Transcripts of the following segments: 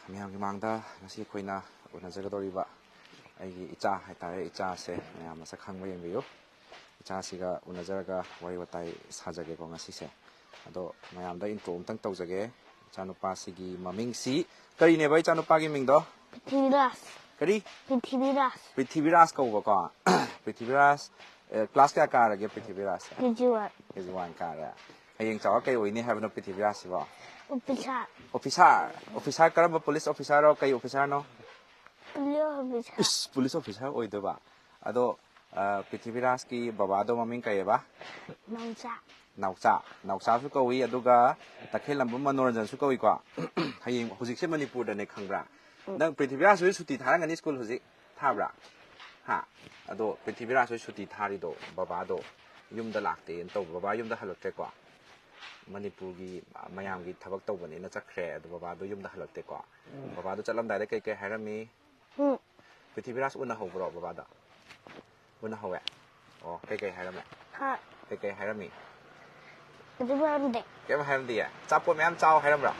ꯃꯌꯥꯝꯒꯤ ꯃꯥꯡꯗ ꯉꯁꯤ ꯑꯩꯈꯣꯏꯅ ꯎꯅꯖꯒꯗꯧꯔꯤꯕ ꯑꯩꯒꯤ ꯏꯆꯥ ꯍꯥꯏꯇꯥꯔꯦ ꯏꯆꯥꯁꯦ ꯃꯌꯥꯝ ꯃꯁꯛ ꯈꯪꯕ ꯌꯦꯡꯕꯤꯌꯨ ꯏꯆꯥꯁꯤꯒ ꯎꯅꯖꯔꯒ ꯋꯥꯔꯤ ꯋꯥꯇꯥꯏ ꯁꯥꯖꯒꯦꯀꯣ ꯉꯁꯤꯁꯦ ꯑꯗꯣ ꯃꯌꯥꯝꯗ ꯏꯟꯇ꯭ꯔꯣ ꯑꯝꯇꯪ ꯇꯧꯖꯒꯦ ꯏꯆꯥꯅꯨꯄꯥꯁꯤꯒꯤ ꯃꯃꯤꯡꯁꯤ ꯀꯔꯤꯅꯦꯕ ꯏꯆꯥꯅꯨꯄꯥꯒꯤ ꯃꯤꯡꯗꯣ ꯄ꯭ꯔꯤꯊꯤꯕꯤꯔꯥꯖ ꯀꯔꯤ ꯄ꯭ꯔꯤꯊꯤꯕꯤꯔꯥꯖ ꯄ꯭ꯔꯤꯊꯤꯕꯤꯔꯥꯖ ꯀꯧꯕꯀꯣ ꯄ꯭ꯔꯤꯊꯤꯕꯤꯔꯥꯖ ꯀ꯭ꯂꯥꯁ ꯀꯌꯥ ꯀꯥꯔꯒꯦ ꯄ꯭ꯔꯤꯊꯤꯕꯤꯔꯥꯖꯁꯦ ꯀꯦꯖꯤ 1 KG1 ꯀꯥꯔꯦ ꯍꯌꯦꯡ ꯆꯥꯎꯔ ꯀꯩ ꯑꯣꯏꯅꯤ ꯍꯥꯏꯕꯅꯣ ꯄ꯭ꯔꯤꯊꯤꯕꯤꯔꯥꯖꯁꯤꯕꯣ ꯑꯣꯐꯤꯁꯥꯔ ꯀꯔꯝꯕ ꯄꯨꯂꯤꯁ ꯑꯣꯐꯤꯁꯥꯔꯔꯣ ꯀꯩ ꯑꯣꯐꯤꯁꯥꯔꯅꯣ ꯄꯨꯂꯤꯁ ꯑꯣꯐꯤꯁꯥꯔ ꯑꯣꯏꯗꯣꯏꯕ ꯑꯗꯣ ꯄ꯭ꯔꯤꯊꯤꯕꯤꯔꯥꯖꯀꯤ ꯕꯕꯥꯗꯣ ꯃꯃꯤꯡ ꯀꯩꯑꯕ ꯅꯥꯎꯆꯥꯁꯨ ꯀꯧꯏ ꯑꯗꯨꯒ ꯇꯈꯦꯜꯂꯝꯕꯝ ꯃꯅꯣꯔꯟꯖꯟꯁꯨ ꯀꯧꯏꯀꯣ ꯍꯌꯦꯡ ꯍꯧꯖꯤꯛꯁꯦ ꯃꯅꯤꯄꯨꯔꯗꯅꯦ ꯈꯪꯕ꯭ꯔꯥ ꯅꯪ ꯄ꯭ꯔꯤꯊꯤꯕꯤꯔꯥꯖ ꯍꯣꯏ ꯁꯨꯇꯤ ꯊꯥꯔꯝꯒꯅꯤ ꯁ꯭ꯀꯨꯜ ꯍꯧꯖꯤꯛ ꯊꯥꯕ꯭ꯔꯥ ꯑꯗꯣ ꯄ꯭ꯔꯤꯊꯤꯕꯤꯔꯥꯖ ꯍꯣꯏ ꯁꯨꯇꯤ ꯊꯥꯔꯤꯗꯣ ꯕꯕꯥꯗꯣ ꯌꯨꯝꯗ ꯂꯥꯛꯇꯦꯅ ꯇꯧꯕ ꯕꯕꯥ ꯌꯨꯝꯗ ꯍꯜꯂꯛꯇ꯭ꯔꯦꯀꯣ ꯃꯅꯤꯄꯨꯔꯒꯤ ꯃꯌꯥꯝꯒꯤ ꯊꯕꯛ ꯇꯧꯕꯅꯤꯅ ꯆꯠꯈ꯭ꯔꯦ ꯑꯗꯣ ꯕꯕꯥꯗꯣ ꯌꯨꯝꯗ ꯍꯜꯂꯛꯇꯦꯀꯣ ꯕꯕꯥꯗꯣ ꯆꯠꯂꯝꯗꯥꯏꯗ ꯀꯩ ꯍꯥꯏꯔꯝꯃꯤ ꯄ꯭ꯔꯤꯊꯤꯕꯤꯔꯥꯖ ꯎꯅꯍꯧꯕ꯭ꯔꯣ ꯕꯕꯥꯗ ꯎꯅꯍꯧꯋꯦ ꯑꯣ ꯀꯩ ꯍꯥꯏꯔꯝꯃꯦ ꯀꯩ ꯍꯥꯏꯔꯝꯃꯤ ꯀꯩꯝ ꯍꯥꯏꯔꯝꯗꯤꯌꯦ ꯑꯆꯥꯄꯣꯠ ꯃꯌꯥꯝ ꯆꯥꯎ ꯍꯥꯏꯔꯝꯕ꯭ꯔꯥ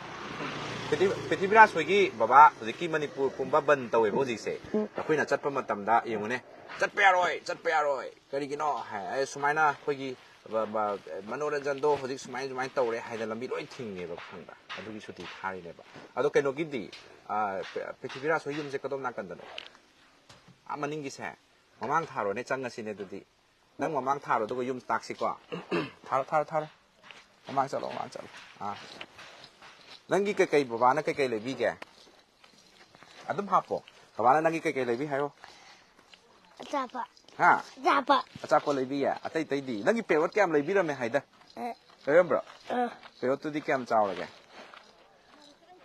ꯄ꯭ꯔꯤꯊꯤꯕꯤꯔꯥꯖ ꯍꯣꯏꯒꯤ ꯕꯕꯥ ꯍꯧꯖꯤꯛꯀꯤ ꯃꯅꯤꯄꯨꯔ ꯄꯨꯝꯕ ꯕꯟ ꯇꯧꯋꯦꯕ ꯍꯧꯖꯤꯛꯁꯦ ꯑꯩꯈꯣꯏꯅ ꯆꯠꯄ ꯃꯇꯝꯗ ꯌꯦꯡꯉꯨꯅꯦ ꯆꯠꯄ ꯌꯥꯔꯣꯏ ꯀꯔꯤꯒꯤꯅꯣ ꯍꯥꯏ ꯁꯨꯃꯥꯏꯅ ꯑꯩꯈꯣꯏꯒꯤ ꯃꯅꯣꯔꯟꯖꯟꯗꯣ ꯍꯧꯖꯤꯛ ꯁꯨꯃꯥꯏꯅ ꯇꯧꯔꯦ ꯍꯥꯏꯗꯅ ꯂꯝꯕꯤ ꯂꯣꯏ ꯊꯤꯡꯉꯦꯕ ꯈꯪꯕ꯭ꯔꯥ ꯑꯗꯨꯒꯤ ꯁꯨꯇꯤ ꯊꯥꯔꯤꯅꯦꯕ ꯑꯗꯣ ꯀꯩꯅꯣꯒꯤꯗꯤ ꯄ꯭ꯔꯤꯊꯤꯕꯤꯔꯥꯖ ꯍꯣꯏ ꯌꯨꯝꯁꯦ ꯀꯗꯣꯝ ꯅꯥꯀꯟꯗꯅꯣ ꯃꯅꯤꯡꯒꯤꯁꯦ ꯃꯃꯥꯡ ꯊꯥꯔꯣꯅꯦ ꯆꯪꯉꯁꯤꯅꯦ ꯑꯗꯨꯗꯤ ꯅꯪ ꯃꯃꯥꯡ ꯊꯥꯔꯣ ꯑꯗꯨꯒ ꯌꯨꯝ ꯇꯥꯛꯁꯤꯀꯣ ꯊꯥꯔꯣ ꯃꯃꯥꯡ ꯆꯠꯂꯣ ꯅꯪꯒꯤ ꯕꯕꯥꯅ ꯀꯩꯀꯩ ꯂꯩꯕꯤꯒꯦ ꯑꯗꯨꯝ ꯍꯥꯞꯄꯣ ꯕꯕꯥꯅ ꯅꯪꯒꯤ ꯀꯩꯀꯩ ꯂꯩꯕꯤ ꯍꯥꯏꯔꯣ ꯑꯆꯥꯄꯣꯠ ꯂꯩꯕꯤꯌꯦ ꯑꯇꯩꯗꯤ ꯅꯪꯒꯤ ꯄꯦꯔꯣꯠ ꯀꯌꯥꯝ ꯂꯩꯕꯤꯔꯝꯃꯦ ꯍꯥꯏꯗ ꯂꯩꯔꯝꯕ꯭ꯔꯣ ꯄꯦꯔꯣꯠꯇꯨꯗꯤ ꯀꯌꯥꯝ ꯆꯥꯎꯔꯒꯦ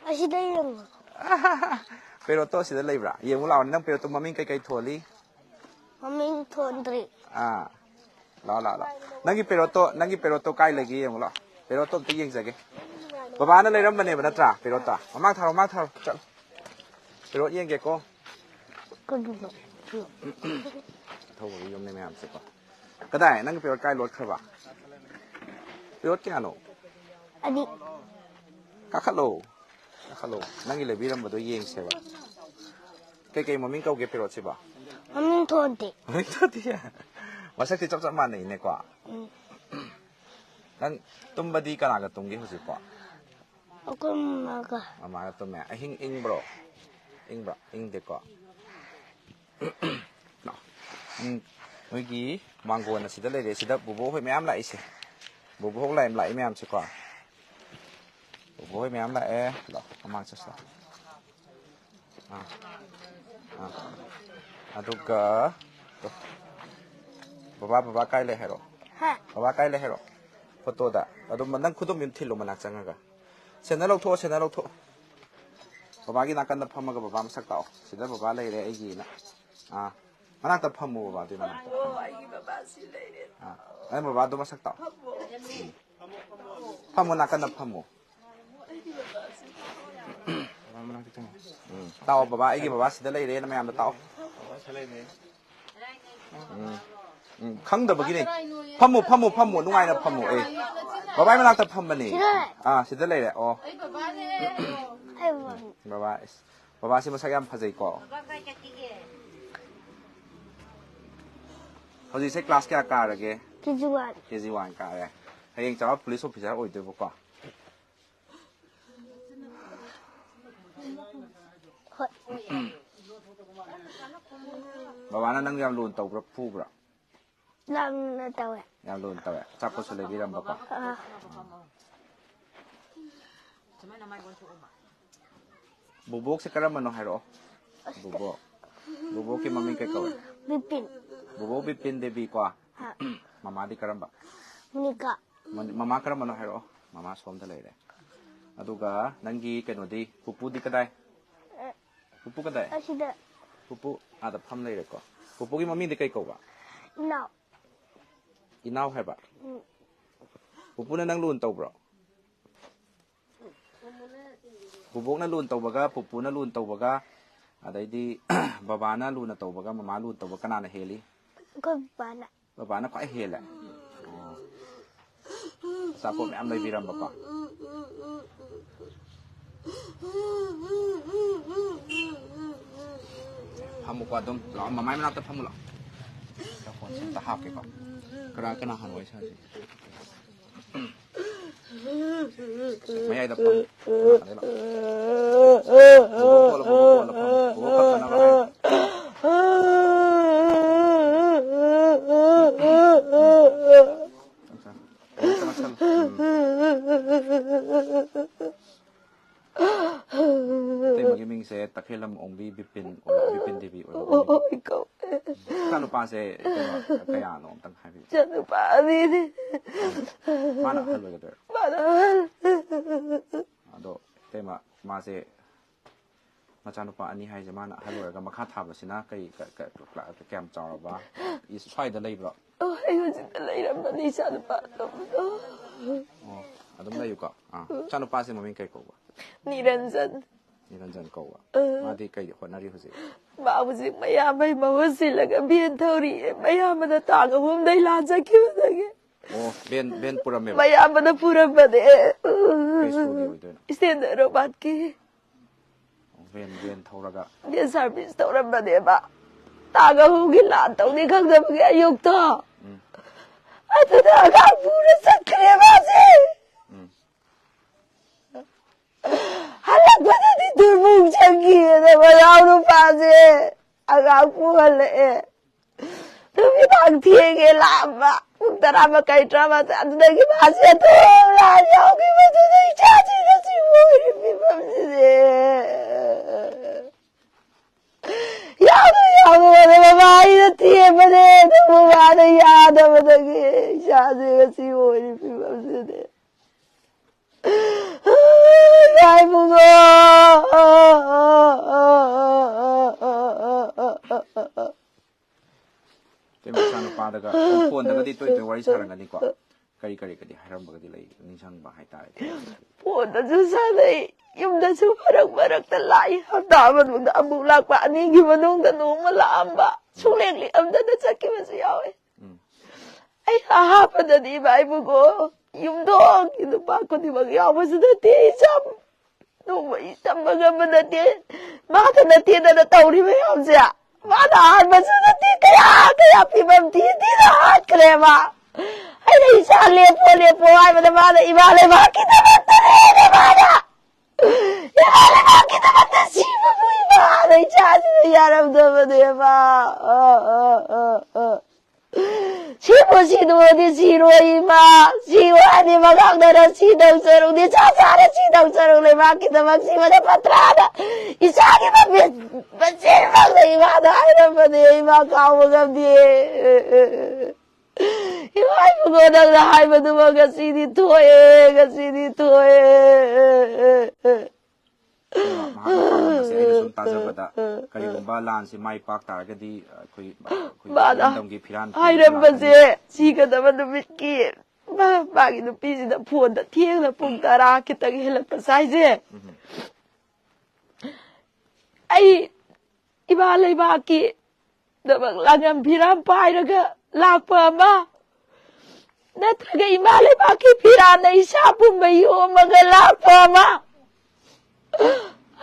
ꯑꯁꯤꯗ ꯌꯦꯡꯉꯣ ꯄꯦꯔꯣꯠꯇꯣ ꯑꯁꯤꯗ ꯂꯩꯕ꯭ꯔꯥ ꯌꯦꯡꯉꯨ ꯂꯥꯛꯑꯣꯅꯦ ꯅꯪ ꯄꯦꯔꯣꯠꯇꯣ ꯃꯃꯤꯡ ꯀꯩꯀꯩ ꯊꯣꯜꯂꯤ ꯃꯃꯤꯡ ꯊꯣꯟꯗ꯭ꯔꯤ ꯂꯥꯛꯑꯣ ꯅꯪꯒꯤ ꯄꯦꯔꯣꯠꯇꯣ ꯀꯥꯏ ꯂꯩꯒꯦ ꯌꯦꯡꯉꯨ ꯂꯥꯛꯑꯣ ꯄꯦꯔꯣꯠꯇꯣ ꯑꯝꯇ ꯌꯦꯡꯖꯒꯦ ꯕꯕꯥꯅ ꯂꯩꯔꯝꯕꯅꯦꯕ ꯅꯠꯇ꯭రా ꯄꯦꯔꯣꯠꯇꯣ ꯃꯃꯥꯡ ꯊꯥꯔꯣ ꯆꯠꯂꯣ ꯄꯦꯔꯣꯠ ꯌꯦꯡꯒꯦꯀꯣ ꯊꯧꯕꯒꯤ ꯌꯨꯝꯅꯦ ꯃꯌꯥꯝꯁꯦꯀꯣ ꯀꯗꯥꯏ ꯅꯪꯒꯤ ꯄꯦꯔꯣꯠ ꯀꯥꯏ ꯂꯣꯠꯈ꯭ꯔꯕ ꯄꯦꯔꯣꯠ ꯀꯌꯥꯅꯣ ꯀꯥꯈꯠꯂꯣ ꯅꯪꯒꯤ ꯂꯩꯕꯤꯔꯝꯕꯗꯣ ꯌꯦꯡꯁꯦꯕ ꯀꯩ ꯃꯃꯤꯡ ꯀꯧꯒꯦ ꯄꯦꯔꯣꯠꯁꯤꯕꯣ ꯃꯃꯤꯡ ꯊꯣꯟꯗꯦ ꯃꯁꯛꯇꯤ ꯆꯞ ꯃꯥꯟꯅꯩꯅꯦꯀꯣ ꯅꯪ ꯇꯨꯝꯕꯗꯤ ꯀꯅꯥꯒ ꯇꯨꯝꯒꯦ ꯍꯧꯖꯤꯛꯄꯣ ꯑꯩꯈꯣꯏ ꯃꯃꯥꯒ ꯇꯨꯝꯃꯦ ꯑꯍꯤꯡ ꯏꯪꯕ꯭ꯔꯣ ꯏꯪꯗꯦꯀꯣ ꯅꯣꯏꯒꯤ ꯃꯥꯡꯒꯣꯟ ꯑꯁꯤꯗ ꯂꯩꯔꯦ ꯁꯤꯗ ꯕꯣꯕꯣꯛ ꯍꯣꯏ ꯃꯌꯥꯝ ꯂꯥꯛꯏꯁꯦ ꯕꯣꯕꯣꯛ ꯂꯥꯛꯏ ꯃꯌꯥꯝꯁꯦꯀꯣ ꯕꯣꯕꯣꯛ ꯍꯣꯏ ꯃꯌꯥꯝ ꯂꯥꯛꯑꯦ ꯂꯥꯛꯑꯣ ꯃꯃꯥꯡ ꯆꯠꯁꯤ ꯑꯗꯨꯒ ꯕꯕꯥ ꯀꯥꯏ ꯂꯩ ꯍꯥꯏꯔꯣ ꯕꯕꯥ ꯀꯥꯏ ꯂꯩ ꯍꯥꯏꯔꯣ ꯐꯣꯇꯣꯗ ꯑꯗꯨꯝ ꯅꯪ ꯈꯨꯗꯨꯝ ꯊꯤꯜꯂꯣ ꯃꯅꯥꯛ ꯆꯪꯉꯒ ꯁꯦꯟꯗꯜ ꯂꯧꯊꯣꯛꯑꯣ ꯕꯕꯥꯒꯤ ꯅꯥꯀꯟꯗ ꯐꯝꯃꯒ ꯕꯕꯥ ꯃꯁꯛ ꯇꯥꯛꯑꯣ ꯁꯤꯗ ꯕꯕꯥ ꯂꯩꯔꯦ ꯑꯩꯒꯤꯅ ꯃꯅꯥꯛꯇ ꯐꯝꯃꯨ ꯕꯕꯥꯗꯨꯒꯤ ꯃꯅꯥꯛꯇ ꯅꯪ ꯕꯕꯥꯗꯣ ꯃꯁꯛ ꯇꯥꯛꯑꯣ ꯐꯝꯃꯨ ꯅꯥꯀꯟꯗ ꯐꯝꯃꯨ ꯇꯥꯛꯑꯣ ꯕꯕꯥ ꯑꯩꯒꯤ ꯕꯕꯥ ꯁꯤꯗ ꯂꯩꯔꯦꯅ ꯃꯌꯥꯝꯗ ꯇꯥꯛꯑꯣ ꯈꯪꯗꯕꯒꯤꯅꯦ ꯐꯝꯃꯨ ꯅꯨꯡꯉꯥꯏꯅ ꯐꯝꯃꯨ ꯕꯕꯥꯒꯤ ꯃꯅꯥꯛꯇ ꯐꯝꯕꯅꯦ ꯁꯤꯗ ꯂꯩꯔꯦ ꯕꯕꯥꯁꯤ ꯃꯁꯛ ꯌꯥꯝ ꯐꯖꯩꯀꯣ ꯍꯧꯖꯤꯛꯁꯦ ꯀ꯭ꯂꯥꯁ ꯀꯌꯥ ꯀꯥꯔꯒꯦ KG1 ꯀꯥꯔꯦ ꯍꯌꯦꯡ ꯆꯥꯎꯔ ꯄꯨꯂꯤꯁ ꯑꯣꯐꯤꯁꯥꯔ ꯑꯣꯏꯗꯣꯏꯕꯀꯣ ꯕꯕꯥꯅ ꯅꯪ ꯌꯥꯝ ꯂꯨꯅ ꯇꯧꯕ꯭ꯔꯥ ꯐꯨꯕ꯭ꯔꯥ ꯌꯥꯝ ꯂꯨꯅ ꯇꯧꯋꯦ ꯑꯆꯥꯄꯣꯠꯁꯨ ꯂꯩꯕꯤꯔꯝꯕꯀꯣ ꯕꯣꯕꯣꯛꯁꯦ ꯀꯔꯝꯕꯅꯣ ꯍꯥꯏꯔꯛꯑꯣ ꯕꯣꯕꯣꯛꯀꯤ ꯃꯃꯤꯡ ꯀꯩ ꯀꯧꯋꯦ ꯕꯣꯕꯣꯛ ꯕꯤꯄꯤꯟ ꯗꯦꯕꯤꯀꯣ ꯃꯃꯥꯗꯤ ꯀꯔꯝꯕ ꯃꯃꯥ ꯀꯔꯝꯕꯅꯣ ꯍꯥꯏꯔꯛꯑꯣ ꯃꯃꯥ ꯁꯣꯝꯗ ꯂꯩꯔꯦ ꯑꯗꯨꯒ ꯅꯪꯒꯤ ꯀꯩꯅꯣꯗꯤ ꯄꯨꯄꯨꯗꯤ ꯀꯗꯥꯏ ꯄꯨꯄꯨ ꯀꯗꯥꯏ ꯄꯨꯄꯨ ꯑꯥꯗ ꯐꯝ ꯂꯩꯔꯦꯀꯣ ꯄꯨꯄꯨꯒꯤ ꯃꯃꯤꯡꯗꯤ ꯀꯩ ꯀꯧꯕ ꯏꯅꯥꯎ ꯍꯥꯏꯕ ꯄꯨꯄꯨꯅ ꯅꯪ ꯂꯨꯅ ꯇꯧꯕ꯭ꯔꯣ ꯕꯣꯕꯣꯛꯅ ꯂꯨꯅ ꯇꯧꯕꯒ ꯄꯨꯄꯨꯅ ꯂꯨꯅ ꯇꯧꯕꯒ ꯑꯗꯩꯗꯤ ꯕꯕꯥꯅ ꯂꯨꯅ ꯇꯧꯕꯒ ꯃꯃꯥ ꯂꯨꯅ ꯇꯧꯕ ꯀꯅꯥꯅ ꯍꯦꯜꯂꯤ ꯕꯕꯥꯅ ꯈ꯭ꯋꯥꯏ ꯍꯦꯜꯂꯦ ꯑꯆꯥꯄꯣꯠ ꯃꯌꯥꯝ ꯂꯩꯕꯤꯔꯝꯕꯀꯣ ꯐꯝꯃꯨꯀꯣ ꯑꯗꯨꯝ ꯂꯥꯛꯑꯣ ꯃꯃꯥꯏ ꯃꯅꯥꯛꯇ ꯐꯝꯃꯨ ꯂꯥꯛꯑꯣ ꯐꯣꯟ ꯁꯤꯝꯇ ꯍꯥꯞꯀꯦꯀꯣ ꯀꯅꯥ ꯍꯥꯟꯋꯥꯏ ꯁꯥꯁꯤ ꯃꯌꯥꯏꯗ ꯐꯝꯃꯨ ꯕꯣꯕꯣ ꯈꯛꯇꯅꯕ ꯍꯥꯏ ꯇꯩꯃꯒꯤ ꯃꯤꯡꯁꯦ ꯇꯈꯦꯜꯂꯝ ꯑꯣꯡꯕꯤ ꯕꯤꯄꯤꯟ ꯗꯦꯕꯤ ꯑꯣꯏꯕ ꯏꯆꯥꯅꯨꯄꯥꯁꯦ ꯀꯌꯥꯅꯣ ꯑꯝꯇꯪ ꯍꯥꯏꯕꯤꯌꯨ 이ꯆꯥꯅꯨꯄꯥ ꯑꯅꯤꯅꯤ ꯃꯥꯅ ꯑꯍꯜ ꯑꯣꯏꯒꯗꯣꯏꯔꯣ ꯃꯥꯅ ꯑꯍꯜ ꯑꯗꯣ ꯇꯩꯃ ꯃꯥꯁꯦ ꯃꯆꯥꯅꯨꯄꯥ ꯑꯅꯤ ꯍꯥꯏꯁꯦ ꯃꯥꯅ ꯑꯍꯜ ꯑꯣꯏꯔꯒ ꯃꯈꯥ ꯊꯥꯕꯁꯤꯅ ꯀꯌꯥꯝ ꯆꯥꯎꯔꯕ ꯁ꯭ꯋꯥꯏꯗ ꯂꯩꯕ꯭ꯔꯣ ꯑꯩ ꯍꯧꯖꯤꯛꯇ ꯂꯩꯔꯝꯕꯅꯤ ꯏꯆꯥꯅꯨꯄꯥ ꯑꯇꯣꯝꯕꯗꯣ ꯑꯣ ꯑꯗꯨꯝ ꯂꯩꯌꯨꯀꯣ ꯏꯆꯥꯅꯨꯄꯥꯁꯦ ꯃꯃꯤꯡ ꯀꯩ ꯀꯧꯕ ꯅꯤꯔꯟꯖꯟ ꯀꯧꯕ ꯃꯥꯗꯤ ꯀꯩ ꯍꯣꯠꯅꯔꯤ ꯍꯧꯖꯤꯛ ꯃꯥ ꯍꯧꯖꯤꯛ ꯃꯌꯥꯝꯕꯩ ꯃꯍꯨꯠ ꯁꯤꯜꯂꯒ ꯚꯦꯟ ꯊꯧꯔꯤꯌꯦ ꯃꯌꯥꯝꯕꯅ ꯇꯥꯡ 3ꯗꯩ ꯂꯥꯟ ꯆꯠꯈꯤꯕꯗꯒꯤ ꯑꯣ ꯚꯦꯟ ꯄꯨꯔꯝꯃꯦꯕ ꯃꯌꯥꯝꯕꯅ ꯄꯨꯔꯝꯕꯅꯦ ꯀꯩ ꯁ꯭ꯀꯨꯜꯒꯤ ꯑꯣꯏꯗꯣꯏꯅꯣ ꯏꯁꯇꯦꯟꯗꯔ ꯔꯣꯕꯥꯠꯀꯤ ꯚꯦꯟ ꯊꯧꯔꯒ ꯚꯦꯟ ꯁꯥꯔꯚꯤꯁ ꯇꯧꯔꯝꯕꯅꯦꯕ ꯇꯥꯡ 3ꯒꯤ ꯂꯥꯟ ꯇꯧꯅꯤ ꯈꯪꯗꯕꯒꯤ ꯑꯌꯨꯛꯇꯣ ꯑꯗꯨꯗ ꯑꯉꯥꯡ ꯄꯨꯔ ꯆꯠꯈ꯭ꯔꯦ ꯃꯥꯁꯦ ꯍꯜꯂꯛꯄꯗꯗꯤ ꯇꯨꯔꯕꯨꯡ ꯆꯪꯈꯤꯑꯅ ꯃꯅꯥꯎ ꯅꯨꯄꯥꯁꯦ ꯑꯉꯥꯡ ꯄꯨꯍꯜꯂꯛꯑꯦ ꯅꯨꯃꯤꯗꯥꯡ ꯊꯦꯡꯉꯦ ꯂꯥꯛꯑꯝꯕ ꯄꯨꯡ 11:30 ꯑꯗꯨꯗꯒꯤ ꯃꯥꯁꯦ ꯑꯗꯨꯝ ꯂꯥꯟ ꯌꯥꯎꯈꯤꯕꯗꯨꯗ ꯏꯆꯥꯁꯤ ꯉꯁꯤ ꯑꯣꯏꯔꯤ ꯐꯤꯕꯝꯁꯤꯗꯤ ꯌꯥꯎꯗꯕꯗ ꯃꯃꯥꯏꯗ ꯊꯦꯝꯕꯅꯦ ꯑꯗꯨ ꯃꯃꯥꯅ ꯌꯥꯗꯕꯗꯒꯤ ꯏꯆꯥꯁꯤ ꯉꯁꯤ ꯑꯣꯏꯔꯤ ꯐꯤꯕꯝꯁꯤꯗꯤ ꯏꯕꯨꯡꯉꯣ ꯃꯆꯥꯅꯨꯄꯥꯗꯒ ꯐꯣꯟꯗꯒꯗꯤ ꯇꯣꯏ ꯋꯥꯔꯤ ꯁꯥꯔꯝꯒꯅꯤꯀꯣ ꯀꯔꯤ ꯍꯥꯏꯔꯝꯕꯒꯗꯤ ꯂꯩ ꯅꯤꯡꯁꯤꯡꯕ ꯍꯥꯏꯇꯥꯔꯦ ꯐꯣꯟꯗꯁꯨ ꯁꯥꯟꯅꯩ ꯌꯨꯝꯗꯁꯨ ꯃꯔꯛꯇ ꯂꯥꯛꯏ ꯍꯞꯇꯥ ꯃꯅꯨꯡꯗ ꯑꯃꯨꯛ ꯂꯥꯛꯄ ꯑꯅꯤꯒꯤ ꯃꯅꯨꯡꯗ ꯅꯣꯡꯃ ꯂꯥꯛꯑꯝꯕ ꯁꯨꯡꯂꯦꯛ ꯂꯦꯛꯑꯝꯗꯅ ꯆꯠꯈꯤꯕꯁꯨ ꯌꯥꯎꯋꯦ ꯑꯩ ꯑꯍꯥꯟꯕꯗꯗꯤ ꯏꯕꯨꯡꯉꯣ ꯌꯨꯝꯊꯣꯡꯒꯤ ꯅꯨꯄꯥ ꯈꯨꯗꯤꯡꯃꯛ ꯌꯥꯎꯕꯁꯨ ꯅꯠꯇꯦ ꯏꯆꯝ ꯅꯣꯡꯃꯩ ꯇꯝꯕ ꯉꯝꯕ ꯅꯠꯇꯦ ꯃꯥꯗ ꯅꯠꯇꯦꯗꯅ ꯇꯧꯔꯤ ꯃꯌꯥꯝꯁꯦ ꯃꯥꯅ ꯑꯍꯥꯟꯕꯁꯨ ꯅꯠꯇꯦ ꯀꯌꯥ ꯐꯤꯕꯝ ꯊꯤꯅ ꯍꯥꯠꯈ꯭ꯔꯦꯕ ꯑꯩꯅ ꯏꯆꯥ ꯂꯦꯞꯄꯣ ꯍꯥꯏꯕꯗ ꯃꯥꯅ ꯏꯃꯥ ꯂꯩꯕꯥꯛꯀꯤꯗꯃꯛꯇꯅꯦ ꯃꯥꯅ ꯏꯃꯥ ꯂꯩꯕꯥꯛꯀꯤꯗꯃꯛꯇ ꯁꯤꯕꯕꯨ ꯏꯃꯥꯅ ꯏꯆꯥꯁꯤꯅ ꯌꯥꯔꯝꯗꯕꯅꯦꯕ 시도어디 시로이마 시와니 마강나라 시덩서롱니 자자라 시덩서롱니 마키다 막시마다 파트라다 이사기만 제일막다 이마다 이런거네 이마 가오감디 이마 이쁘고 나 할머니 뭐가 시디 토해 ꯃꯍꯥꯛꯅ ꯑꯩꯅ ꯁꯨꯝ ꯇꯥꯖꯕꯗ ꯀꯔꯤꯒꯨꯝꯕ ꯂꯥꯟꯁꯤ ꯃꯥꯏ ꯄꯥꯛ ꯇꯥꯔꯒꯗꯤ ꯑꯩꯈꯣꯏ ꯂꯝꯗꯝꯒꯤ ꯐꯤꯔꯥꯟ ꯍꯥꯏꯔꯝꯕꯁꯦ ꯁꯤꯒꯗꯕ ꯅꯨꯃꯤꯠꯀꯤ ꯃꯥꯒꯤ ꯅꯨꯄꯤꯁꯤꯗ ꯐꯣꯟꯗ ꯊꯦꯡꯅ ꯄꯨꯡ 10 ꯈꯤꯇꯪ ꯍꯦꯜꯂꯛꯄ ꯁꯥꯏꯁꯦ ꯑꯩ ꯏꯃꯥ ꯂꯩꯕꯥꯛꯀꯤ ꯗꯃꯛ ꯂꯥꯡꯉꯝ ꯐꯤꯔꯥꯟ ꯄꯥꯏꯔꯒ ꯂꯥꯛꯄ ꯑꯃ ꯅꯠꯇ꯭ꯔꯒ ꯏꯃꯥ ꯂꯩꯕꯥꯛꯀꯤ ꯐꯤꯔꯥꯟꯅ ꯏꯁꯥ ꯄꯨꯝꯕ ꯌꯣꯝꯃꯒ ꯂꯥꯛꯄ ꯑꯃ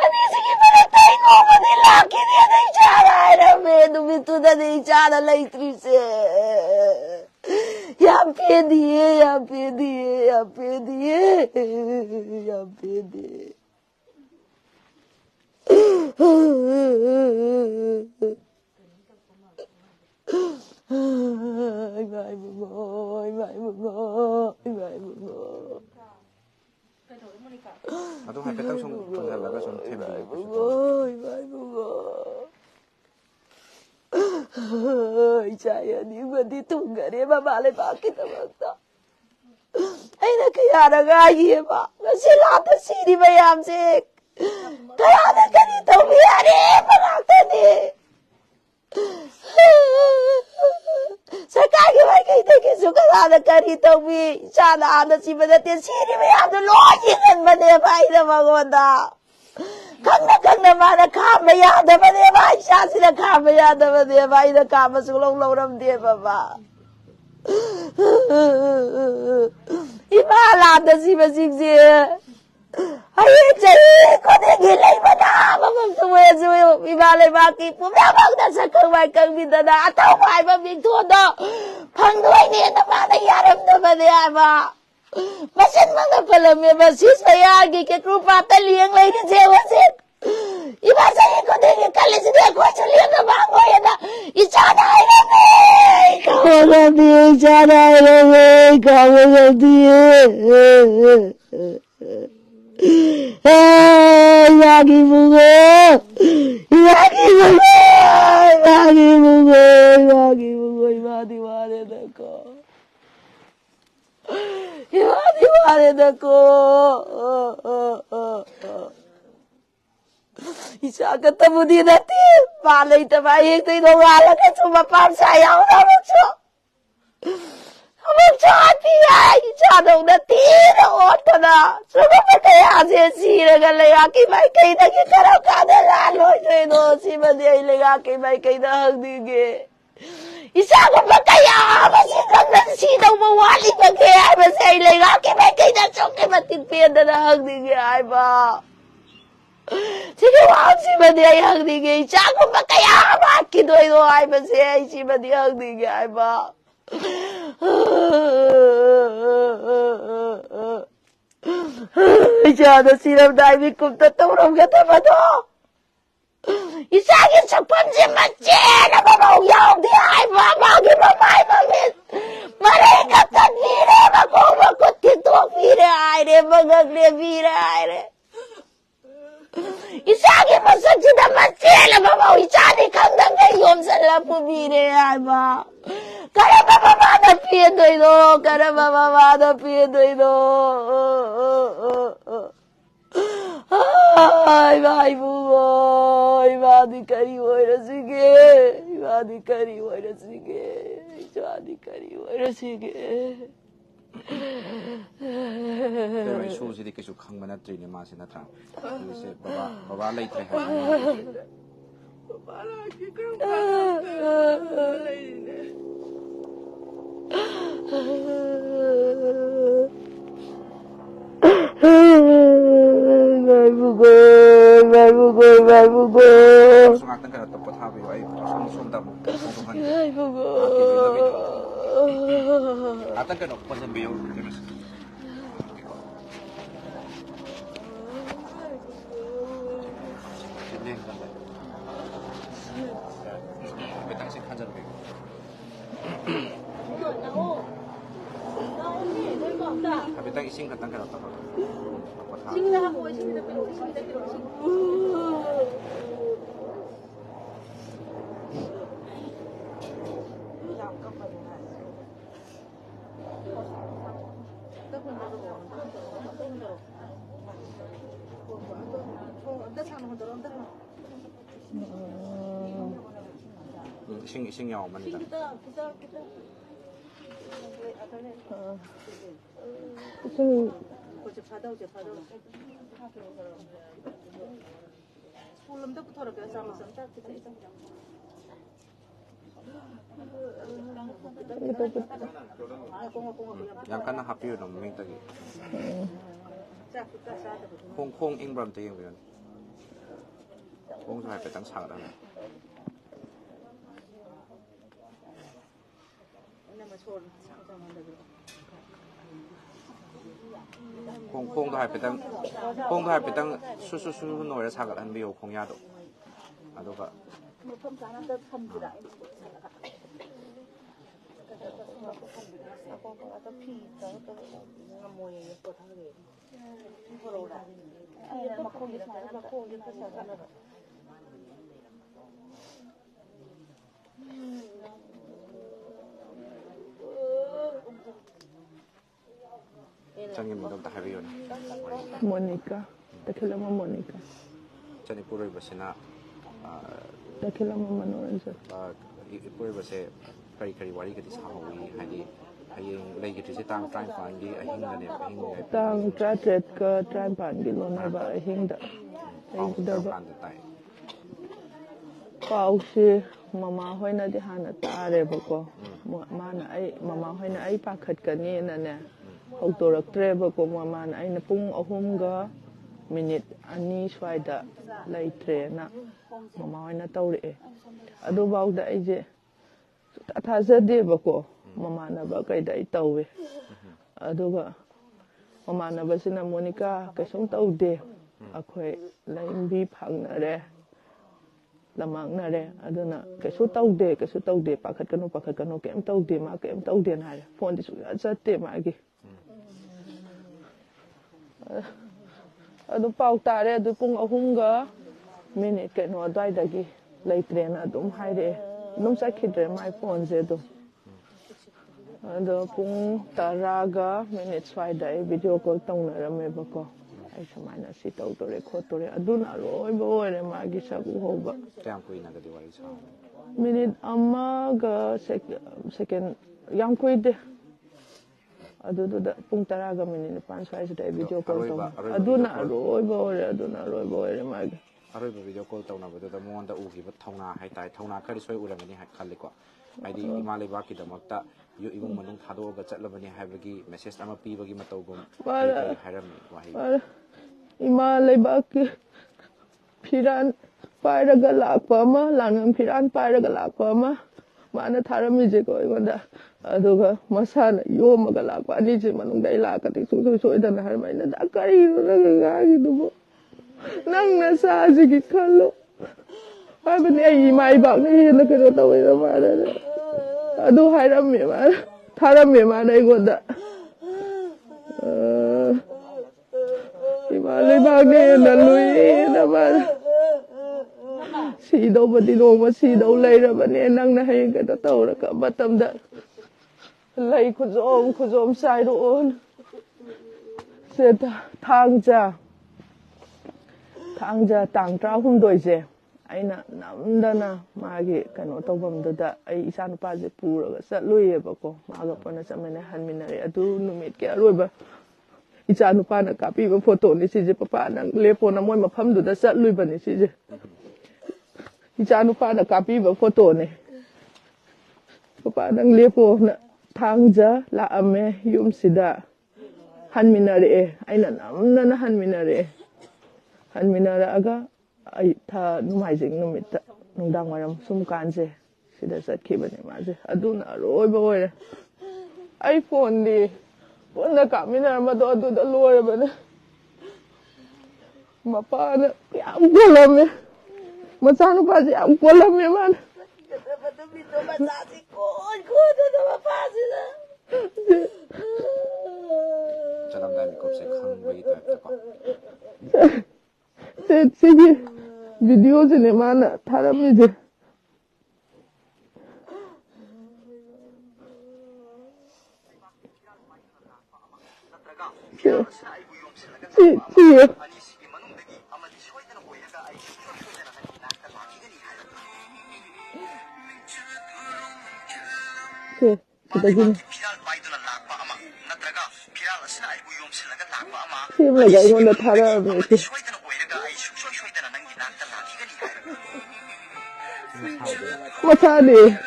ꯑꯅꯤꯁꯤꯒꯤ ꯃꯔꯛꯇ ꯑꯩ ꯅꯣꯡꯃꯗꯤ ꯂꯥꯛꯈꯤꯅꯦꯅ ꯏꯆꯥꯅ ꯍꯥꯏꯔꯝꯃꯦ ꯅꯨꯃꯤꯠꯇꯨꯗꯗꯤ ꯏꯆꯥꯅ ꯂꯩꯇ꯭ꯔꯤꯁꯦ ꯌꯥꯝ ꯄꯦꯟꯗꯤꯌꯦ ꯑꯗꯨ ꯍꯥꯏꯐꯦꯠꯇꯪ ꯁꯨꯝ ꯄꯨꯟꯓꯜꯂꯒ ꯁꯨꯝ ꯊꯦꯝꯕꯤꯌꯨ 이자 연이거니 동거리 마말에 바뀌다먹다 아이나 그야라가 이해봐 실라도 시리바 얌식 그야나 그니 동미야리 바락다니 सरकारी भाई कहीं देखे सुखा ना करी तो भी शादा आना सी बदते सीरी में आप तो लोजी कर बने भाई ना भगवाना कंना माना काम में याद बने भाई शादी ना काम में याद बने भाई ना काम में सुलों लोरम दे बाबा इमाला दसी बसिक से अरे चाहिए को दे गिले बता बाबा सुबह ले बाकी पुम्या भगदा सकल वाई कंग बिदना अथौ वाई बा बिथोदो फंगदोय ने न माने यारम न बने आबा मसन मंग फलमे बसिस यागी के कृपा त लियंग लेने जे वसित इबा सही को देंगे कल से देखो चलिए तो मांगो ये ना इच्छा ना है रे खाओ दिए इच्छा ना है रे खाओ दिए यागी मुगो यागी मुगो यागी मुगो यागी मुगो इबा दीवारे देखो इबा दीवारे देखो Isa ketemu di nanti malay tabayin ito inungalan ka sumapam sayaw na magso. Magso ati ay isa nung natinoon ka na. Sumapam kaya sira ka layaki may kayo nagkikaraw ka na lalo. Ito si Mandiay layaki may kayo nahagdigi. Isa ka ba kaya masikang nagsinaw mawali ka kaya masay layaki may kayo nagsuki matigpiyan na nahagdigi ay ba. Sige wag si Mandiay hagdigi. Siya kung ba kaya makidoy ko ay masay si Mandiay hagdigi ay ba. Siya na silam dahil kung taturong ka tama to. Isagin sa pansiman siya na mamauyaw di ay ba. Magi mamay mamit. Marikat at vire. Magkumakot kitong vire ay re. Magagle vire ay re. Isagi mo sa sinaman sila mamaw isani kang nangayom sa lapumire ay ba. Kaya mamamada piendo ito. Kaya mamamada piendo ito. Ay bay bugoy. Madi kariwoy na sige. Madi kariwoy na sige. Madi kariwoy na sige. Pero ay susi di kayo kang manatri ni Masi na tang. Kasi baba late rin ha. Baba lagi kang manatri. May bugoy. Sungatan ka na tapos habi ay sumsumda mo. May bugoy. Atan ka na pasabiyo. Betang sing kanjar be. Betang ising katang ka na tapos. Ising yaw man nila. Yang kan happy yun ang may tagi. Kung ingbram tayo yun. Kung sa petang sakit na. Kung tayo petang susu noy sakit ang biyo kung yado. Ado ka. Jangan minum tak habis yun. Monica, takila mo Monica. Jangan ipuro ba sina Takila mo Manoranjan. ipuro ba si kari wari kati sa hawi hadi ayeng lagi tu si tang tang pandi ahing na ne ahing ne Tang trajet ke trampan di lona ba hinda. da ba tai Pau si mama hoi na di hana tare ba ko. Mana ai mama hoi na ai pakhat ka ni na ne. Hautorak tre ba ko mama na ai na pung ahum ga minute 2 swayda leitrena mama hoina tawre adu bawda aije thazade bako mama na ba kaida I tawwe aduga mama na basina Monica kasum tawde akhoi laimbi phangnare lamangnare aduna kasu tawde pakhat kanu kem tawde ma kem tawde na phone di su chatte ma gi adu pau tare adu pung ahumga minute ke no dai dagi leitre na dum haire dum sakhidre my phone je do adu pung taraga minute swai dai video call tong na rame bako ai samana si taw tore khotore aduna roi boire ma gi sagu hoba Kaya ko ina gadi wari sa. minute amma ga second yang kuide aduda pung taraga minute 5 swai dai video call tong aduna roi boire ma gi Aroy ba video call taw na ba da mo anda ugi ba thawna hai tai thawna khari soi uramani hai khaliko aidi imale ba ki damakta yu imung manung thado ga chatlabani haibagi message ama pi bagi matawgum hairam wahi imale ba ki phiran pairaga lakpa ma langam phiran pairaga lakpa ma mana tharami je ko igonda aduga masana yomaga lakpa ni je manung dai lakati su dana har maina da kari ga gi dubo nang na sa ji kallo ai bani ai mai ba ni na ke do tawai da ma da adu hairam me ma tharam me ma dai goda imale ba ne na lui da ba si do ba di no ma si do lai ra ba ne nang na hai ke do taw ra ka batam da lai khuzom sai ro on se ta thangja tang tra hum doije aina namdana magi kano tobam da ai isa nupa je pura sa luye bako maga pana samene hanminare adu numit ke aroba isa nupa na kapi ba photo ni si je papa nang lepo na moi mafam du da sa lui ba ni si je isa nupa na kapi ba photo ni papa nang lepo na thangja la ame yum sida hanminare aina namdana hanminare Minara aga ai tha numaijing numita nungdang waram sumkanje sida satki bane maje aduna roi boire iPhone di ponna kamina ma do adu da lore bane mapana yam golame masanu paji yam golame man chalam dai ko se khang bai ta ko Sige video ne mana tharami je kita gini sih lagi ingin tharami Masani.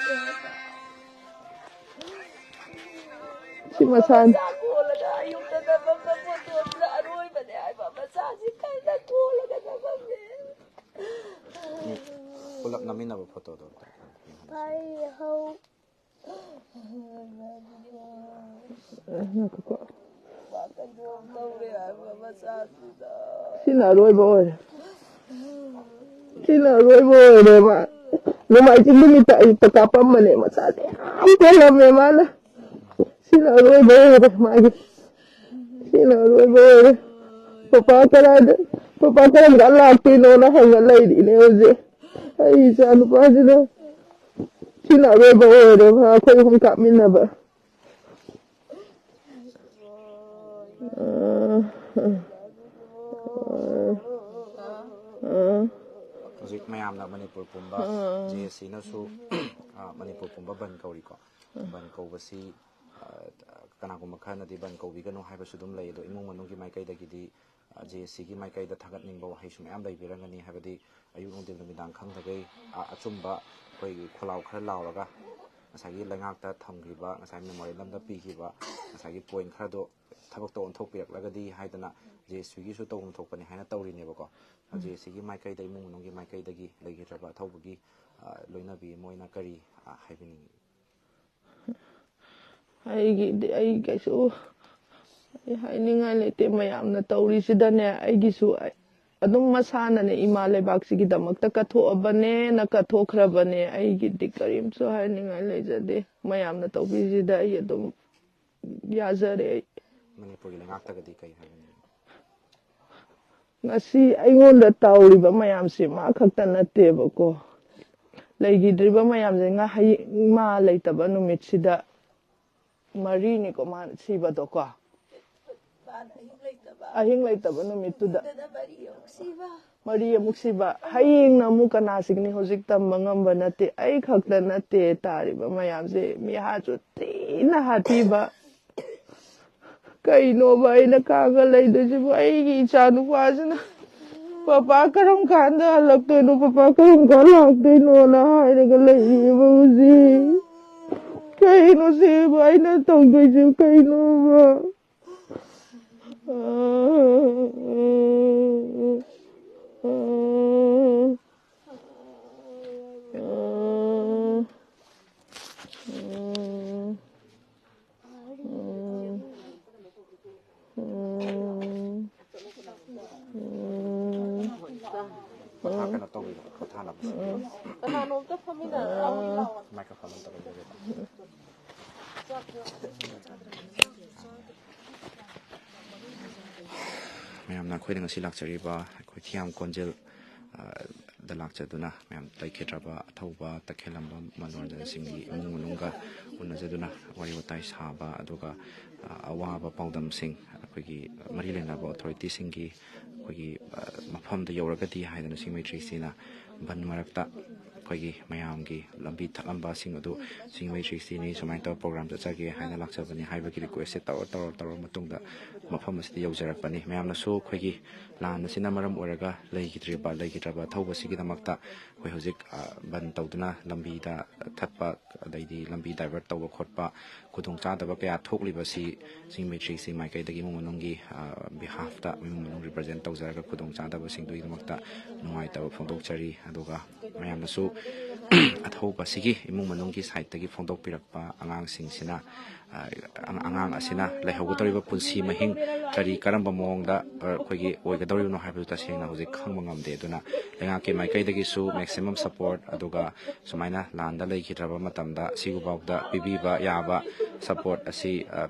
Si Masan. Pulap namin na ba photo do. Sinaroi boy. De ma. Lumai ci limita ito kapam mane masate. Ampela me mana. Sinaroi boy de ma. Sinaroi boy. Papa kara galla tino na hanga lai di ne oje. Ai sanu pajina. Sinaroi boy de ma ko hum kamina ba. Hꯧzik mayam na Manipur pumba JSC na su Manipur pumba ban kauri ko ban kaubasi kanaguma khana di ban kaubi ganu haiba sudum lay do imong manung gi maikai da gidi JSC gi maikai da thagat ning ba wahai sum yam dai birangani habadi ayu nungdil numidang khang thagai achumba koi kholaw khara lawraga ngasagi langak ta thamgiba ngasai memory lamda pigiba ngasagi point khara do ꯊꯕꯛꯇ ꯑꯣꯟꯊꯣꯛꯄꯤꯔꯛꯂꯒꯗꯤ ꯍꯥꯏꯗꯅ JSPꯒꯤꯁꯨ ꯇꯧꯐꯝ ꯊꯣꯛꯄꯅꯤ ꯍꯥꯏꯅ ꯇꯧꯔꯤꯅꯦꯕꯀꯣ JSPꯒꯤ ꯃꯥꯏꯀꯩꯗ ꯏꯃꯨꯡ ꯃꯅꯨꯡꯒꯤ ꯃꯥꯏꯀꯩꯗꯒꯤ ꯂꯩꯈꯤꯗ꯭ꯔꯕ ꯑꯊꯧꯕꯒꯤ ꯂꯣꯏꯅꯕꯤ ꯃꯣꯏꯅ ꯀꯔꯤ ꯍꯥꯏꯕꯤꯅꯤꯡꯉꯤ ꯑꯩ ꯀꯩꯁꯨ ꯍꯥꯏꯅꯤꯡꯉꯥꯏ ꯂꯩꯇꯦ ꯃꯌꯥꯝꯅ ꯇꯧꯔꯤꯁꯤꯗꯅꯦ ꯑꯩꯒꯤꯁꯨ ꯑꯗꯨꯝ ꯃꯁꯥꯅꯅꯦ ꯏꯃꯥ ꯂꯩꯕꯥꯛꯁꯤꯒꯤꯗꯃꯛꯇ ꯀꯠꯊꯣꯛꯑꯕꯅꯦꯅ ꯀꯠꯊꯣꯛꯈ꯭ꯔꯕꯅꯦ ꯑꯩꯒꯤꯗꯤ ꯀꯔꯤꯝꯁꯨ ꯍꯥꯏꯅꯤꯡꯉꯥꯏ ꯂꯩꯖꯗꯦ ꯃꯌꯥꯝꯅ ꯇꯧꯕꯤꯁꯤꯗ ꯑꯩ ꯑꯗꯨꯝ ꯌꯥꯖꯔꯦ ꯑꯩ ꯃꯅꯤꯄꯨꯔꯒꯤ ꯂꯩꯉꯥꯛꯇꯒꯗꯤ ꯀꯩ ꯍꯥꯏꯕꯅꯤ ꯉꯁꯤ ꯑꯩꯉꯣꯟꯗ ꯇꯧꯔꯤꯕ ꯃꯌꯥꯝꯁꯦ ꯃꯥ ꯈꯛꯇ ꯅꯠꯇꯦꯕꯀꯣ ꯂꯩꯈꯤꯗ꯭ꯔꯤꯕ ꯃꯌꯥꯝꯁꯦ ꯃꯥ ꯂꯩꯇꯕ ꯅꯨꯃꯤꯠꯁꯤꯗ ꯃꯔꯤꯅꯤꯀꯣ ꯃꯥ ꯁꯤꯕꯗꯣꯀꯣ ꯑꯍꯤꯡ ꯂꯩꯇꯕ ꯅꯨꯃꯤꯠꯇꯨꯗ ꯃꯔꯤ ꯑꯃꯨꯛ ꯁꯤꯕ ꯍꯌꯦꯡꯅ ꯑꯃꯨꯛ ꯀꯅꯥꯁꯤꯒꯅꯤ ꯍꯧꯖꯤꯛ ꯇꯝꯕ ꯉꯝꯕ ꯅꯠꯇꯦ ꯑꯩ ꯈꯛꯇ ꯅꯠꯇꯦ ꯇꯥꯔꯤꯕ ꯃꯌꯥꯝꯁꯦ ꯃꯤꯍꯥꯁꯨ ꯊꯤꯅ ꯍꯥꯊꯤꯕ ꯀꯩꯅꯣꯕ ꯑꯩꯅ ꯀꯥꯒ ꯂꯩꯗꯣꯏꯁꯤꯕꯨ ꯑꯩꯒꯤ ꯏꯆꯥ ꯅꯨꯄꯥꯁꯤꯅ ꯄꯄꯥ ꯀꯔꯝ ꯀꯥꯟꯗ ꯍꯜꯂꯛꯇꯣꯏꯅꯣ ꯄꯄꯥ ꯀꯔꯝ ꯀꯥꯟꯗ ꯂꯥꯛꯇꯣꯏꯅꯣꯅ ꯍꯥꯏꯔꯒ ꯂꯩꯔꯤꯕ ꯍꯧꯖꯤꯛ ꯀꯩꯅꯣ ꯁꯤꯕ ꯑꯩꯅ ꯇꯧꯗꯣꯏꯁꯤ ꯀꯩꯅꯣꯕ ꯀꯩꯅꯣ ꯇꯧꯕꯤꯔꯣ ꯄꯣꯊꯥꯅꯕꯁꯦ ꯃꯥꯏꯀ꯭ꯔꯣꯐꯣꯟ ꯑꯝꯇ ꯂꯧꯖꯒꯦꯕ ꯃꯌꯥꯝꯅ ꯑꯩꯈꯣꯏꯗ ꯉꯁꯤ ꯂꯥꯛꯆꯔꯤꯕ ꯑꯩꯈꯣꯏ ꯊꯤꯌꯥꯝ ꯀꯣꯟꯖꯦꯜ ꯗ ꯂꯥꯛꯆꯗꯨꯅ ꯃꯌꯥꯝ ꯂꯩꯈꯤꯗ꯭ꯔꯕ ꯑꯊꯧꯕ ꯇꯈꯦꯜꯂꯝꯕ ꯃꯅꯣꯔꯟꯖꯟꯁꯤꯡꯒꯤ ꯏꯃꯨꯡ ꯃꯅꯨꯡꯒ ꯎꯅꯖꯗꯨꯅ ꯋꯥꯔꯤ ꯋꯥꯇꯥꯏ ꯁꯥꯕ ꯑꯗꯨꯒ ꯑꯋꯥꯕ ꯄꯥꯎꯗꯝꯁꯤꯡ ꯑꯩꯈꯣꯏꯒꯤ ꯃꯔꯤ ꯂꯩꯅꯕ ꯑꯣꯊꯣꯔꯤꯇꯤꯁꯤꯡꯒꯤ ꯑꯩꯈꯣꯏꯒꯤ ꯃꯐꯝꯗ ꯌꯧꯔꯒꯗꯤ ꯍꯥꯏꯗꯅ ꯁꯤꯡꯃꯩꯇ꯭ꯔꯤꯁꯤꯅ ꯕꯟ ꯃꯔꯛꯇ ꯑꯩꯈꯣꯏꯒꯤ ꯃꯌꯥꯝꯒꯤ ꯂꯝꯕꯤ ꯊꯠꯂꯝꯕꯁꯤꯡ ꯑꯗꯨ ꯁꯤꯡꯃꯩꯇ꯭ꯔꯤꯁꯤꯅꯤ ꯁꯨꯃꯥꯏꯅ ꯇꯧꯔ ꯄ꯭ꯔꯣꯒ꯭ꯔꯥꯝ ꯆꯠꯆꯒꯦ ꯍꯥꯏꯅ ꯂꯥꯛꯆꯕꯅꯤ ꯍꯥꯏꯕꯒꯤ ꯔꯤꯀ꯭ꯋꯦꯁꯁꯦ ꯇꯧꯔ ꯃꯇꯨꯡꯗ ꯃꯐꯝ ꯑꯁꯤꯗ ꯌꯧꯖꯔꯛꯄꯅꯤ ꯃꯌꯥꯝꯅꯁꯨ ꯑꯩꯈꯣꯏꯒꯤ ꯂꯥꯟ ꯑꯁꯤꯅ ꯃꯔꯝ ꯑꯣꯏꯔꯒ ꯂꯩꯈꯤꯗ꯭ꯔꯕ ꯑꯊꯧꯕꯁꯤꯒꯤꯗꯃꯛꯇ ꯑꯩꯈꯣꯏ ꯍꯧꯖꯤꯛ ꯕꯟ ꯇꯧꯗꯨꯅ ꯂꯝꯕꯤꯗ ꯊꯠꯄ ꯑꯗꯩꯗꯤ ꯂꯝꯕꯤ ꯗꯥꯏꯚꯔꯠ ꯇꯧꯕ ꯈꯣꯠꯄ ꯈꯨꯗꯣꯡꯆꯥꯗꯕ ꯀꯌꯥ ꯊꯣꯛꯂꯤꯕꯁꯤ ꯁꯤꯡꯃꯩꯇ꯭ꯔꯤꯁꯤ ꯃꯥꯏꯀꯩꯗꯒꯤ ꯏꯃꯨꯡ ꯃꯅꯨꯡꯒꯤ ꯕꯤꯍꯥꯐꯇ ꯏꯃꯨꯡ ꯃꯅꯨꯡ ꯔꯤꯄ꯭ꯔꯖꯦꯟ ꯇꯧꯖꯔꯒ ꯈꯨꯗꯣꯡꯆꯥꯗꯕꯁꯤꯡꯗꯨꯒꯤꯗꯃꯛꯇ ꯅꯨꯡꯉꯥꯏꯇꯕ ꯐꯣꯡꯗꯣꯛꯆꯔꯤ ꯑꯗꯨꯒ ꯃꯌꯥꯝꯅꯁꯨ ꯑꯊꯧꯕꯁꯤꯒꯤ ꯏꯃꯨꯡ ꯃꯅꯨꯡꯒꯤ ꯁꯥꯏꯠꯇꯒꯤ ꯐꯣꯡꯗꯣꯛꯄꯤꯔꯛꯄ ꯑꯉꯥꯡꯁꯤꯡꯁꯤꯅ ꯑꯉꯥꯡ ꯑꯁꯤꯅ ꯂꯩꯍꯧꯒꯗꯧꯔꯤꯕ ꯄꯨꯟꯁꯤ ꯃꯍꯤꯡ ꯀꯔꯝꯕ ꯃꯑꯣꯡꯗ ꯑꯩꯈꯣꯏꯒꯤ ꯑꯣꯏꯒꯗꯧꯔꯤꯕꯅꯣ ꯍꯥꯏꯕꯗꯨ ꯇꯁꯦꯡꯅ ꯍꯧꯖꯤꯛ ꯈꯪꯕ ꯉꯝꯗꯦ ꯑꯗꯨꯅ ꯂꯩꯉꯥꯛꯀꯤ ꯃꯥꯏꯀꯩꯗꯒꯤꯁꯨ ꯃꯦꯛꯁꯤꯃꯝ ꯁꯄꯣꯔꯠ ꯑꯗꯨꯒ ꯁꯨꯃꯥꯏꯅ ꯂꯥꯟꯗ ꯂꯩꯈꯤꯗ꯭ꯔꯕ ꯃꯇꯝꯗ ꯁꯤꯒꯨꯝꯕꯗ ꯄꯤꯕꯤꯕ ꯌꯥꯕ ꯁꯄꯣꯔꯠ ꯑꯁꯤ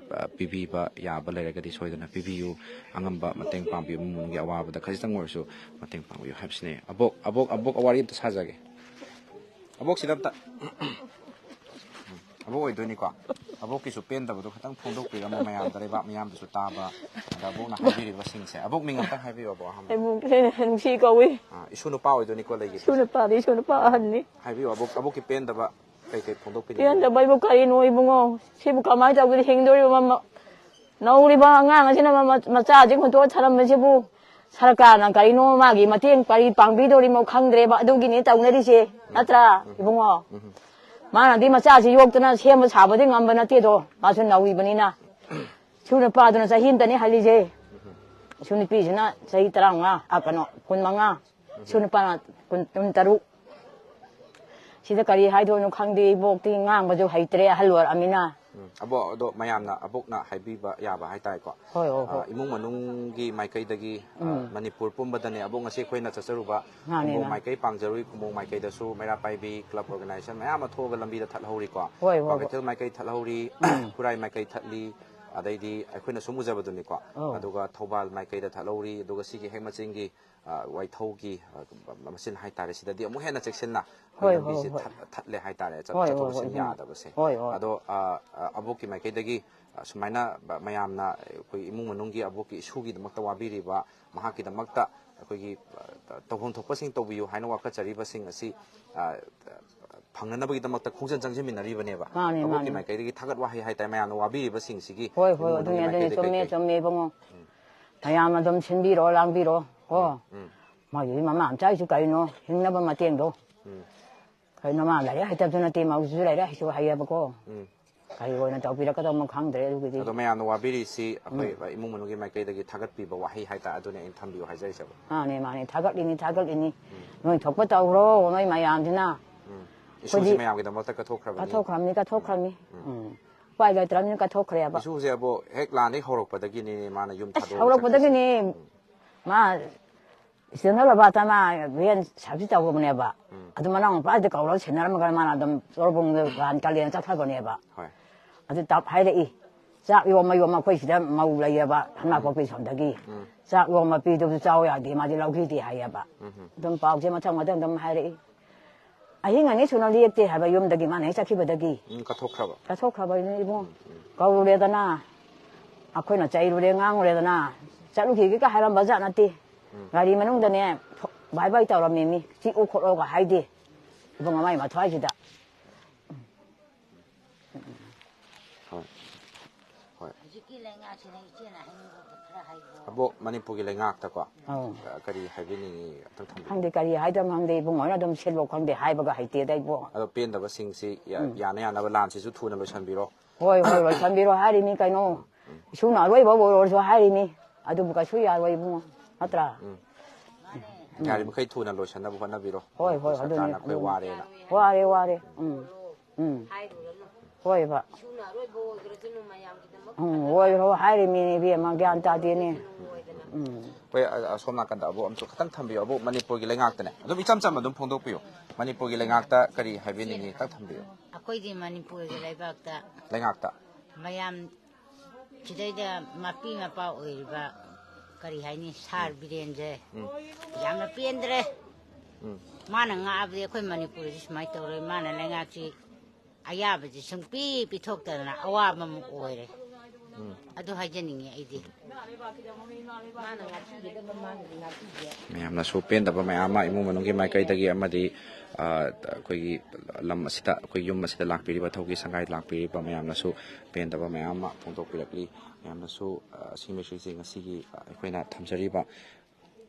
ꯄꯤꯕꯤꯕ ꯌꯥꯕ ꯂꯩꯔꯒꯗꯤ ꯁꯣꯏꯗꯅ ꯄꯤꯕꯤꯌꯨ ꯑꯉꯝꯕ ꯃꯇꯦꯡ ꯄꯥꯡꯕꯤꯌꯨ ꯏꯃꯨꯡ ꯃꯅꯨꯡꯒꯤ ꯑꯋꯥꯕꯗ ꯈꯖꯤꯛꯇꯪ ꯑꯣꯏꯔꯁꯨ ꯃꯇꯦꯡ ꯄꯥꯡꯕꯤꯌꯨ ꯍꯥꯏꯕꯁꯤꯅꯤ ꯑꯕꯣꯛ ꯋꯥꯔꯤ ꯑꯝꯇ ꯁꯥꯖꯒꯦ ꯑꯕꯣꯛꯁꯤꯗ ꯑꯝꯇ ꯑꯕꯣꯛ ꯑꯣꯏꯗꯣꯏꯅꯤꯀꯣ ꯑꯕꯣꯛꯀꯤꯁꯨ ꯄꯦꯟꯗꯕꯗꯣ ꯈꯤꯇꯪ ꯐꯣꯡꯗꯣꯛꯄꯤꯔꯝꯃꯣ ꯃꯌꯥꯝꯗ ꯂꯩꯕꯥꯛ ꯃꯤꯌꯥꯝꯗꯁꯨ ꯇꯥꯕ ꯑꯗ ꯑꯕꯣꯛꯅ ꯍꯥꯏꯕꯤꯔꯤꯕꯁꯤꯡꯁꯦ ꯑꯕꯣꯛ ꯃꯤꯡ ꯑꯝꯇꯪ ꯍꯥꯏꯕꯤꯌꯨ ꯑꯕꯣꯛ ꯑꯍꯥꯟꯕ ꯅꯨꯡꯁꯤ ꯀꯧꯏ ꯏꯁꯨ ꯅꯨꯄꯥ ꯑꯣꯏꯗꯣꯏꯅꯤꯀꯣ ꯂꯩꯒꯤꯁꯦ ꯏꯁꯨ ꯅꯨꯄꯥ ꯑꯍꯟꯅꯤ ꯍꯥꯏꯕꯤꯌꯨ ꯑꯕꯣꯛꯀꯤ ꯄꯦꯟꯗꯕ ꯀꯩ ꯐꯣꯡꯗꯣꯛꯄꯤꯅꯤꯡꯉꯤ ꯄꯦꯟꯗꯕ ꯑꯩꯕꯨ ꯀꯔꯤꯅꯣ ꯏꯕꯨꯡꯉꯣ ꯁꯤꯕꯨ ꯀꯃꯥꯏꯅ ꯇꯧꯒꯦ ꯍꯤꯡꯗꯣꯔꯤꯕ ꯅꯧꯔꯤꯕ ꯑꯉꯥꯡ ꯑꯁꯤꯅ ꯃꯆꯥꯁꯤ ꯍꯨꯟꯇꯣꯛꯑ ꯊꯅꯝꯕꯁꯤꯕꯨ ꯁꯔꯀꯥꯔꯅ ꯀꯔꯤꯅꯣ ꯃꯥꯒꯤ ꯃꯇꯦꯡ ꯀꯔꯤ ꯄꯥꯡꯕꯤꯗꯣꯔꯤꯃꯣ ꯈꯪꯗ꯭ꯔꯦꯕ ꯑꯗꯨꯒꯤꯅꯤ ꯇꯧꯅꯔꯤꯁꯦ ꯅꯠꯇ꯭ꯔꯥ ꯏꯕꯨꯡꯉꯣ ꯃꯥꯅꯗꯤ ꯃꯆꯥꯁꯤ ꯌꯣꯛꯇꯅ ꯁꯦꯝꯕ ꯁꯥꯕꯗꯤ ꯉꯝꯕ ꯅꯠꯇꯦꯗꯣ ꯃꯥꯁꯨ ꯅꯧꯔꯤꯕꯅꯤꯅ ꯏꯁꯨ ꯅꯨꯄꯥꯗꯨꯅ ꯆꯍꯤ ꯑꯃꯇꯅꯤ ꯍꯜꯂꯤꯁꯦ ꯏꯁꯨ ꯅꯨꯄꯤꯁꯤꯅ ꯆꯍꯤ 15 ꯏꯁꯨ ꯅꯨꯄꯥꯅ 16 ꯁꯤꯗ ꯀꯔꯤ ꯍꯥꯏꯗꯣꯏꯅꯣ ꯈꯪꯗꯦ ꯏꯕꯣꯛꯇꯤ ꯉꯥꯡꯕꯁꯨ ꯍꯩꯇ꯭ꯔꯦ ꯑꯍꯜ ꯑꯣꯏꯔꯛꯑꯃꯤꯅ ꯑꯕꯣꯛ ꯑꯗꯣ ꯃꯌꯥꯝꯅ ꯑꯕꯣꯛꯅ ꯍꯥꯏꯕꯤꯕ ꯌꯥꯕ ꯍꯥꯏꯇꯥꯔꯦꯀꯣ ꯏꯃꯨꯡ ꯃꯅꯨꯡꯒꯤ ꯃꯥꯏꯀꯩꯗꯒꯤ ꯃꯅꯤꯄꯨꯔ ꯄꯨꯝꯕꯗꯅꯦ ꯑꯕꯣꯛ ꯉꯁꯤ ꯑꯩꯈꯣꯏꯅ ꯆꯠꯆꯔꯨꯕ ꯈꯨꯝꯕꯣꯡ ꯃꯥꯏꯀꯩ ꯄꯥꯡꯖꯔꯨꯏ ꯈꯨꯝꯕꯣꯡ ꯃꯥꯏꯀꯩꯗꯁꯨ ꯃꯩꯔꯥ ꯄꯥꯏꯕꯤ ꯀ꯭ꯂꯕ ꯑꯣꯔꯒꯅꯥꯏꯖꯦꯁꯟ ꯃꯌꯥꯝ ꯑꯃ ꯊꯣꯛꯑꯒ ꯂꯝꯕꯤꯗ ꯊꯠꯍꯧꯔꯤꯀꯣ ꯀ꯭ꯋꯥꯀꯩꯊꯦꯜ ꯃꯥꯏꯀꯩ ꯊꯠꯍꯧꯔꯤ ꯈꯨꯔꯥꯏ ꯃꯥꯏꯀꯩ ꯊꯠꯂꯤ ꯑꯗꯩꯗꯤ ꯑꯩꯈꯣꯏꯅ ꯁꯨꯝ ꯎꯖꯕꯗꯨꯅꯤꯀꯣ ꯑꯗꯨꯒ ꯊꯧꯕꯥꯜ ꯃꯥꯏꯀꯩꯗ ꯊꯠꯍꯧꯔꯤ ꯑꯗꯨꯒ ꯁꯤꯒꯤ ꯍꯦꯛ ꯃꯆꯤꯟꯒꯤ ꯋꯥꯏꯊꯧꯒꯤ ꯃꯆꯤꯟ ꯍꯥꯏꯇꯥꯔꯦ ꯁꯤꯗꯗꯤ ꯑꯃꯨꯛ ꯍꯦꯟꯅ ꯆꯦꯛꯁꯤꯟꯅ ꯂꯝꯕꯤꯁꯦ ꯊꯠꯂꯦ ꯍꯥꯏꯇꯥꯔꯦ ꯆꯠꯊꯣꯛ ꯆꯠꯁꯤꯟ ꯌꯥꯗꯕꯁꯦ ꯑꯗꯣ ꯑꯕꯣꯛꯀꯤ ꯃꯥꯏꯀꯩꯗꯒꯤ ꯁꯨꯃꯥꯏꯅ ꯃꯌꯥꯝꯅ ꯑꯩꯈꯣꯏ ꯏꯃꯨꯡ ꯃꯅꯨꯡꯒꯤ ꯑꯕꯣꯛꯀꯤ ꯏꯁꯨꯒꯤꯗꯃꯛꯇ ꯋꯥꯕꯤꯔꯤꯕ ꯃꯍꯥꯛꯀꯤꯗꯃꯛꯇ ꯑꯩꯈꯣꯏꯒꯤ ꯇꯧꯐꯝ ꯊꯣꯛꯄꯁꯤꯡ ꯇꯧꯕꯤꯌꯨ ꯍꯥꯏꯅ ꯋꯥꯀꯠꯆꯔꯤꯕꯁꯤꯡ ꯑꯁꯤ ꯐꯪꯅꯅꯕꯒꯤꯗꯃꯛꯇ ꯈꯣꯡꯖꯪ ꯆꯪꯁꯤꯟꯃꯤꯟꯅꯔꯤꯕꯅꯦꯕ ꯑꯕꯣꯛꯀꯤ ꯃꯥꯏꯀꯩꯗꯒꯤ ꯊꯥꯒꯠ ꯋꯥꯍꯩ ꯍꯥꯏꯇꯥꯔꯦ ꯃꯌꯥꯝꯅ ꯋꯥꯕꯤꯔꯤꯕꯁꯤꯡꯁꯤꯒꯤ ꯑꯗꯨꯅꯤ ꯆꯨꯝꯃꯦ ꯏꯕꯨꯡꯉꯣ ꯃꯌꯥꯝ ꯑꯗꯨꯝ ꯁꯤꯟꯕꯤꯔꯣ ꯂꯥꯡꯕꯤꯔꯣ ꯀꯣ ꯃꯥꯒꯤꯗꯤ ꯃꯃꯥ ꯃꯆꯥꯒꯤꯁꯨ ꯀꯔꯤꯅꯣ ꯍꯤꯡꯅꯕ ꯃꯇꯦꯡꯗꯣ ꯀꯔꯤꯅꯣ ꯃꯥ ꯂꯥꯏꯔꯤꯛ ꯍꯩꯇꯕꯁꯨ ꯅꯠꯇꯦ ꯃꯧꯁꯤꯁꯨ ꯂꯥꯏꯔꯤꯛ ꯍꯩꯌꯦꯕꯀꯣ ꯀꯔꯤ ꯑꯣꯏꯅ ꯇꯧꯕꯤꯔꯛꯀꯗꯧꯕ ꯈꯪꯗ꯭ꯔꯦ ꯑꯗꯨꯒꯤꯗꯤ ꯑꯗꯣ ꯃꯌꯥꯝꯅ ꯋꯥꯕꯤꯔꯤꯁꯤ ꯑꯩꯈꯣꯏ ꯏꯃꯨꯡ ꯃꯅꯨꯡꯒꯤ ꯃꯥꯏꯀꯩꯗꯒꯤ ꯊꯥꯒꯠꯄꯤꯕ ꯋꯥꯍꯩ ꯍꯥꯏꯇꯥꯔꯦ ꯑꯗꯨꯅ ꯑꯩꯅ ꯊꯝꯕꯤꯌꯨ ꯍꯥꯏꯖꯔꯤꯁꯦꯕ ꯃꯥꯅꯦ ꯃꯥꯅꯦ ꯊꯥꯒꯠꯂꯤꯅꯤ ꯅꯣꯏ ꯊꯣꯛꯄ ꯇꯧꯔꯣ ꯅꯣꯏ ꯃꯌꯥꯝꯁꯤꯅ ꯏꯁꯨꯁꯤ ꯃꯌꯥꯝꯒꯤꯗꯃꯛꯇ ꯀꯠꯊꯣꯛꯈ꯭ꯔꯕꯅꯤ ꯀꯠꯊꯣꯛꯈ꯭ꯔꯕꯅꯤ ꯎꯄꯥꯏ ꯂꯩꯇ꯭ꯔꯕꯅꯤꯅ ꯀꯠꯊꯣꯛꯈ꯭ꯔꯦꯕ ꯏꯁꯨꯁꯦ ꯑꯕꯣ ꯍꯦꯛ ꯂꯥꯟꯗꯒꯤ ꯍꯧꯔꯛꯄꯗꯒꯤꯅꯤ ꯃꯥꯅ ꯌꯨꯝ ꯊꯥꯗꯣꯛꯑꯒ ꯍꯧꯔꯛꯄꯗꯒꯤꯅꯤ ꯃꯥ ꯁꯦꯟꯅꯔꯕ ꯃꯥ ꯚꯦꯟ ꯁꯥꯔꯚꯤꯁ ꯇꯧꯔꯕꯅꯦꯕ ꯑꯗꯨ ꯃꯅꯥꯎ ꯅꯨꯄꯥꯁꯤꯗ ꯀꯧꯔꯒ ꯁꯦꯟꯅꯔꯝꯃꯒ ꯃꯥꯅ ꯑꯗꯨꯝ ꯆꯣꯔꯕꯣꯡꯗ ꯀꯥꯂꯦꯟ ꯆꯠꯈ꯭ꯔꯕꯅꯦꯕ ꯑꯗꯨ ꯍꯥꯏꯔꯛꯏ ꯆꯥꯛ ꯌꯣꯝꯃ ꯑꯩꯈꯣꯏ ꯁꯤꯗ ꯃꯧ ꯂꯩꯌꯦꯕ ꯊꯝꯅꯥꯄꯣꯛꯄꯤ ꯁꯣꯝꯗꯒꯤ ꯆꯥꯛ ꯌꯣꯝꯃ ꯄꯤꯗꯕꯁꯨ ꯆꯥꯎ ꯌꯥꯗꯦ ꯃꯥꯗꯤ ꯂꯧꯈꯤꯗꯦ ꯍꯥꯏꯌꯦꯕ ꯑꯗꯨꯝ ꯄꯥꯎꯁꯦ ꯃꯊꯪ ꯑꯗꯨꯝ ꯍꯥꯏꯔꯛꯏ ꯑꯍꯤꯡ ꯑꯅꯤ ꯁꯨꯅ ꯂꯦꯞꯇꯦ ꯍꯥꯏꯕ ꯌꯨꯝꯗꯒꯤ ꯃꯥꯅ ꯍꯦꯛ ꯆꯠꯈꯤꯕꯗꯒꯤ ꯀꯠꯊꯣꯛꯈ꯭ꯔꯕꯅꯤ ꯏꯕꯨꯡ ꯀꯧꯔꯨꯔꯦꯗꯅ ꯑꯩꯈꯣꯏꯅ ꯆꯩꯔꯨꯔꯦ ꯉꯥꯡꯉꯨꯔꯦꯗꯅ ꯆꯠꯂꯨꯈꯤꯒꯦꯒ ꯍꯥꯏꯔꯝꯕ ꯖꯥꯠ ꯅꯠꯇꯦ ꯒꯥꯔꯤ ꯃꯅꯨꯡꯗꯅꯦ ꯕꯥꯏ ꯕꯥꯏ ꯇꯧꯔꯝꯃꯤꯅꯤ ꯆꯤꯛꯎ ꯈꯣꯠꯂꯣꯒ ꯍꯥꯏꯗꯦ ꯏꯕꯨꯡ ꯑꯃꯒꯤ ꯃꯊ꯭ꯋꯥꯏꯁꯤꯗ ꯑꯕꯣꯛ ꯃꯅꯤꯄꯨꯔꯒꯤ ꯂꯩꯉꯥꯛꯇꯀꯣ ꯀꯔꯤ ꯍꯥꯏꯕꯤꯅꯤꯡꯉꯤ ꯈꯪꯗꯦ ꯀꯔꯤ ꯍꯥꯏꯗꯕ ꯈꯪꯗꯦ ꯏꯕꯨꯡ ꯍꯣꯏꯅ ꯑꯗꯨꯝ ꯁꯤꯜꯂꯣ ꯈꯪꯗꯦ ꯍꯥꯏꯕꯒ ꯍꯩꯇꯦꯗ ꯏꯕꯨꯡ ꯑꯗꯣ ꯄꯦꯟꯗꯕꯁꯤꯡꯁꯤ ꯌꯥꯅ ꯌꯥꯅꯕ ꯂꯥꯟꯁꯤꯁꯨ ꯊꯨꯅ ꯂꯣꯏꯁꯤꯟꯕꯤꯔꯣ ꯍꯣꯏ ꯂꯣꯏꯁꯤꯟꯕꯤꯔꯣ ꯍꯥꯏꯔꯤꯅꯤ ꯀꯩꯅꯣ ꯏꯁꯨꯅ ꯑꯔꯣꯏꯕ ꯑꯣꯏꯔꯁꯨ ꯍꯥꯏꯔꯤꯅꯤ ꯑꯗꯨꯕꯨ ꯀꯩꯁꯨ ꯌꯥꯔꯣꯏ ꯏꯕꯨꯡ ꯅꯠꯇ꯭ꯔꯥ ꯌꯥꯔꯤꯃꯈꯩ ꯊꯨꯅ ꯂꯣꯏꯁꯤꯟꯅꯕ ꯍꯣꯠꯅꯕꯤꯔꯣ ꯍꯣꯏ ꯁꯔꯀꯥꯔꯅ ꯑꯩꯈꯣꯏ ꯋꯥꯔꯦꯅ ꯋꯥꯔꯦ ꯍꯣꯏꯕ ꯑꯣꯏꯔꯣ ꯍꯥꯏꯔꯤꯃꯤꯅꯦ ꯏꯕꯦꯝꯃ ꯒ꯭ꯌꯥꯟ ꯇꯥꯗꯦꯅꯦ ꯍꯣꯏ ꯑꯁꯣꯝ ꯅꯥꯀꯟꯗ ꯑꯕꯣꯛ ꯑꯃꯁꯨ ꯈꯤꯇꯪ ꯊꯝꯕꯤꯌꯨ ꯑꯕꯣꯛ ꯃꯅꯤꯄꯨꯔꯒꯤ ꯂꯩꯉꯥꯛꯇꯅꯦ ꯑꯗꯨꯝ ꯏꯆꯝ ꯆꯝꯅ ꯑꯗꯨꯝ ꯐꯣꯡꯗꯣꯛꯄꯤꯌꯨ ꯃꯅꯤꯄꯨꯔꯒꯤ ꯂꯩꯉꯥꯛꯇ ꯀꯔꯤ ꯍꯥꯏꯕꯤꯅꯤꯡꯉꯤ ꯈꯤꯇꯪ ꯊꯝꯕꯤꯌꯨ ꯑꯩꯈꯣꯏꯒꯤ ꯃꯅꯤꯄꯨꯔꯒꯤ ꯂꯩꯉꯥꯛꯇ ꯃꯌꯥꯝ ꯁꯤꯗꯩꯗ ꯃꯄꯤ ꯃꯄꯥ ꯑꯣꯏꯔꯤꯕ ꯀꯔꯤ ꯍꯥꯏꯅꯤ ꯁꯥꯔ ꯕꯤꯔꯦꯟꯁꯦ ꯌꯥꯝꯅ ꯄꯦꯟꯗ꯭ꯔꯦ ꯃꯥꯅ ꯉꯥꯛꯑꯕꯗꯤ ꯑꯩꯈꯣꯏ ꯃꯅꯤꯄꯨꯔꯁꯤ ꯁꯨꯃꯥꯏꯅ ꯇꯧꯔꯦ ꯃꯥꯅ ꯂꯩꯉꯥꯛꯁꯤ ꯑꯌꯥꯕꯁꯤ ꯁꯨꯡꯄꯤ ꯄꯤꯊꯣꯛꯇꯗꯅ ꯑꯋꯥꯕ ꯑꯃ ꯑꯣꯏꯔꯦ ꯑꯗꯨ ꯍꯥꯏꯖꯅꯤꯡꯉꯤ ꯑꯩꯗꯤ ꯃꯌꯥꯝꯅꯁꯨ ꯄꯦꯟꯗꯕ ꯃꯌꯥꯝ ꯑꯃ ꯏꯃꯨꯡ ꯃꯅꯨꯡꯒꯤ ꯃꯥꯏꯀꯩꯗꯒꯤ ꯑꯃꯗꯤ ꯑꯩꯈꯣꯏꯒꯤ ꯂꯝ ꯑꯁꯤꯗ ꯑꯩꯈꯣꯏ ꯌꯨꯝ ꯑꯁꯤꯗ ꯂꯥꯛꯄꯤꯔꯤꯕ ꯊꯧꯒꯤ ꯁꯪꯒꯥꯏ ꯂꯥꯛꯄꯤꯔꯤꯕ ꯃꯌꯥꯝꯅꯁꯨ ꯄꯦꯟꯗꯕ ꯃꯌꯥꯝ ꯑꯃ ꯐꯣꯡꯗꯣꯛꯄꯤꯔꯛꯂꯤ ꯃꯌꯥꯝꯅꯁꯨ ꯑꯁꯤꯒꯤ ꯃꯦꯁꯦꯖꯁꯤ ꯉꯁꯤꯒꯤ ꯑꯩꯈꯣꯏꯅ ꯊꯝꯖꯔꯤꯕ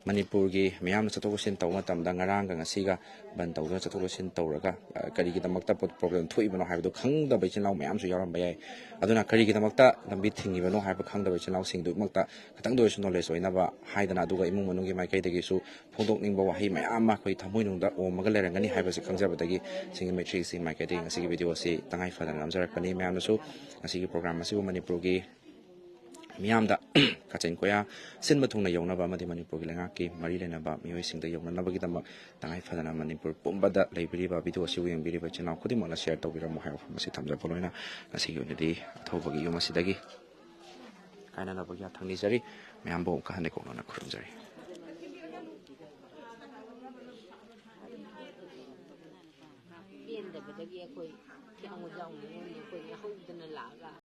ꯃꯅꯤꯄꯨꯔꯒꯤ ꯃꯤꯌꯥꯝꯅ ꯆꯠꯊꯣꯛ ꯆꯠꯁꯤꯟ ꯇꯧꯕ ꯃꯇꯝꯗ ꯉꯔꯥꯡꯒ ꯉꯁꯤꯒ ꯕꯟ ꯇꯧꯗꯨꯅ ꯆꯠꯊꯣꯛ ꯆꯠꯁꯤꯟ ꯇꯧꯔꯒ ꯀꯔꯤꯒꯤꯗꯃꯛꯇ ꯄ꯭ꯔꯣꯕ꯭ꯂꯦꯝ ꯊꯣꯛꯏꯕꯅꯣ ꯍꯥꯏꯕꯗꯨ ꯈꯪꯗꯕ ꯏꯆꯤꯜ ꯏꯅꯥꯎ ꯃꯌꯥꯝꯁꯨ ꯌꯥꯎꯔꯝꯕ ꯌꯥꯏ ꯑꯗꯨꯅ ꯀꯔꯤꯒꯤꯗꯃꯛꯇ ꯂꯝꯕꯤ ꯊꯤꯡꯉꯤꯕꯅꯣ ꯍꯥꯏꯕ ꯈꯪꯗꯕ ꯏꯆꯤꯜ ꯏꯅꯥꯎꯁꯤꯡꯗꯨꯃꯛꯇ ꯈꯤꯇꯪꯗ ꯑꯣꯏꯔꯁꯨ ꯅꯣꯂꯦꯖ ꯑꯣꯏꯅꯕ ꯍꯥꯏꯗꯅ ꯑꯗꯨꯒ ꯏꯃꯨꯡ ꯃꯅꯨꯡꯒꯤ ꯃꯥꯏꯀꯩꯗꯒꯤꯁꯨ ꯐꯣꯡꯗꯣꯛꯅꯤꯡꯕ ꯋꯥꯍꯩ ꯃꯌꯥꯝ ꯑꯃ ꯑꯩꯈꯣꯏ ꯊꯃꯣꯏꯅꯨꯡꯗ ꯑꯣꯝꯃꯒ ꯂꯩꯔꯝꯒꯅꯤ ꯍꯥꯏꯕꯁꯤ ꯈꯪꯖꯕꯗꯒꯤ ꯁꯤꯡꯒꯤ ꯃꯦꯇ꯭ꯔꯤꯛꯁꯤꯡ ꯃꯥꯏꯀꯩꯗꯒꯤ ꯉꯁꯤꯒꯤ ꯚꯤꯗꯤꯑꯣ ꯑꯁꯤ ꯇꯉꯥꯏ ꯐꯗꯅ ꯅꯝꯖꯔꯛꯄꯅꯤ ꯃꯌꯥꯝꯅꯁꯨ ꯉꯁꯤꯒꯤ ꯄ꯭ꯔꯣꯒ꯭ꯔꯥꯝ ꯑꯁꯤꯕꯨ ꯃꯅꯤꯄꯨꯔꯒꯤ ꯃꯤꯌꯥꯝꯗ ꯀꯥꯆꯤꯟ ꯀꯣꯏꯌꯥ ꯁꯤꯟꯕ ꯊꯨꯡꯅ ꯌꯧꯅꯕ ꯑꯃꯗꯤ ꯃꯅꯤꯄꯨꯔꯒꯤ ꯂꯩꯉꯥꯛꯀꯤ ꯃꯔꯤ ꯂꯩꯅꯕ ꯃꯤꯑꯣꯏꯁꯤꯡꯗ ꯌꯧꯅꯅꯕꯒꯤꯗꯃꯛ ꯇꯉꯥꯏ ꯐꯗꯅ ꯃꯅꯤꯄꯨꯔ ꯄꯨꯝꯕꯗ ꯂꯩꯕꯤꯔꯤꯕ ꯚꯤꯗꯤꯑꯣ ꯑꯁꯤꯕꯨ ꯌꯦꯡꯕꯤꯔꯤꯕ ꯏꯆꯤꯜ ꯏꯅꯥꯎ ꯈꯨꯗꯤꯡꯃꯛꯅ ꯁꯤꯌꯔ ꯇꯧꯕꯤꯔꯝꯃꯨ ꯍꯥꯏꯕ ꯋꯥꯐꯝ ꯑꯁꯤ ꯊꯝꯖꯕ ꯂꯣꯏꯅ ꯉꯁꯤꯒꯤ ꯑꯣꯏꯅꯗꯤ ꯑꯊꯧꯕꯒꯤ ꯌꯨꯝ ꯑꯁꯤꯗꯒꯤ ꯀꯥꯏꯅꯅꯕꯒꯤ ꯌꯥꯊꯪ ꯅꯤꯖꯔꯤ ꯃꯌꯥꯝꯕꯨ ꯑꯃꯨꯛꯀ ꯍꯟꯅ ꯀꯣꯛꯅꯅ ꯈꯨꯔꯨꯝꯖꯔꯤ ꯄꯦꯟꯗꯕꯗꯒꯤ ꯑꯩꯈꯣꯏ ꯌꯥꯎꯅ ꯑꯩꯈꯣꯏ ꯌꯥꯍꯧꯗꯅ ꯂꯥꯛꯑꯒ